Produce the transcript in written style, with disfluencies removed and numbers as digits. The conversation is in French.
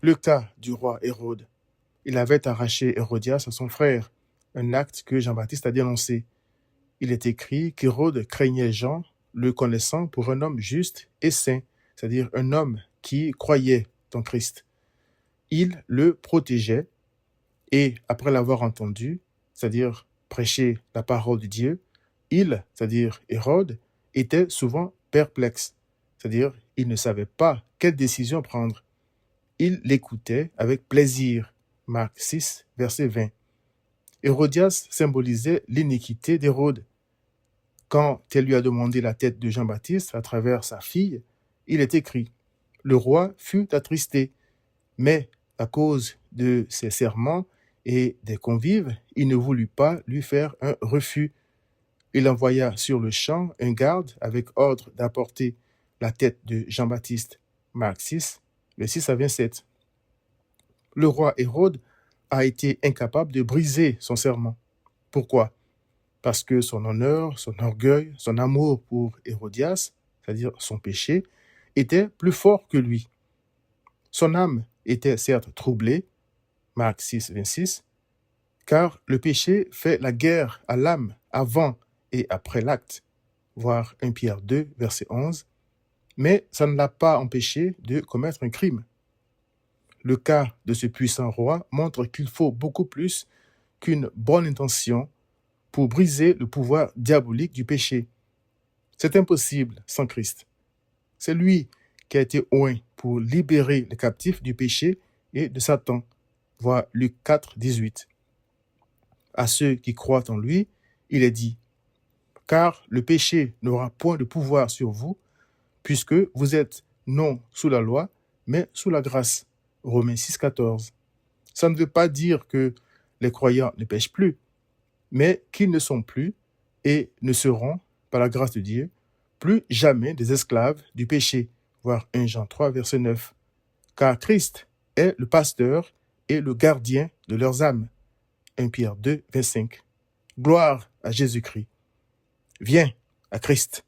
Le cas du roi Hérode. Il avait arraché Hérodias à son frère, un acte que Jean-Baptiste a dénoncé. Il est écrit qu'Hérode craignait Jean, le connaissant pour un homme juste et saint, c'est-à-dire un homme qui croyait en Christ. Il le protégeait et après l'avoir entendu, c'est-à-dire prêcher la parole de Dieu, il, c'est-à-dire Hérode, était souvent perplexe, c'est-à-dire il ne savait pas quelle décision prendre. Il l'écoutait avec plaisir. Marc 6, verset 20. Hérodias symbolisait l'iniquité d'Hérode. Quand elle lui a demandé la tête de Jean-Baptiste à travers sa fille, il est écrit « Le roi fut attristé, mais à cause de ses serments et des convives, il ne voulut pas lui faire un refus. Il envoya sur le champ un garde avec ordre d'apporter la tête de Jean-Baptiste. » Marc 6, le 6 à 27. Le roi Hérode a été incapable de briser son serment. Pourquoi? Parce que son honneur, son orgueil, son amour pour Hérodias, c'est-à-dire son péché, était plus fort que lui. Son âme était certes troublée, Marc 6, 26, car le péché fait la guerre à l'âme avant et après l'acte, voir 1 Pierre 2, verset 11, mais ça ne l'a pas empêché de commettre un crime. Le cas de ce puissant roi montre qu'il faut beaucoup plus qu'une bonne intention pour briser le pouvoir diabolique du péché. C'est impossible sans Christ. C'est lui qui a été oint pour libérer les captifs du péché et de Satan. Voir Luc 4, 18. À ceux qui croient en lui, il est dit « Car le péché n'aura point de pouvoir sur vous, puisque vous êtes non sous la loi, mais sous la grâce. » Romains 6, 14. Ça ne veut pas dire que les croyants ne pêchent plus, mais qu'ils ne sont plus et ne seront, par la grâce de Dieu, plus jamais des esclaves du péché, voir 1 Jean 3, verset 9. Car Christ est le pasteur et le gardien de leurs âmes. 1 Pierre 2, 25. Gloire à Jésus-Christ. Viens à Christ.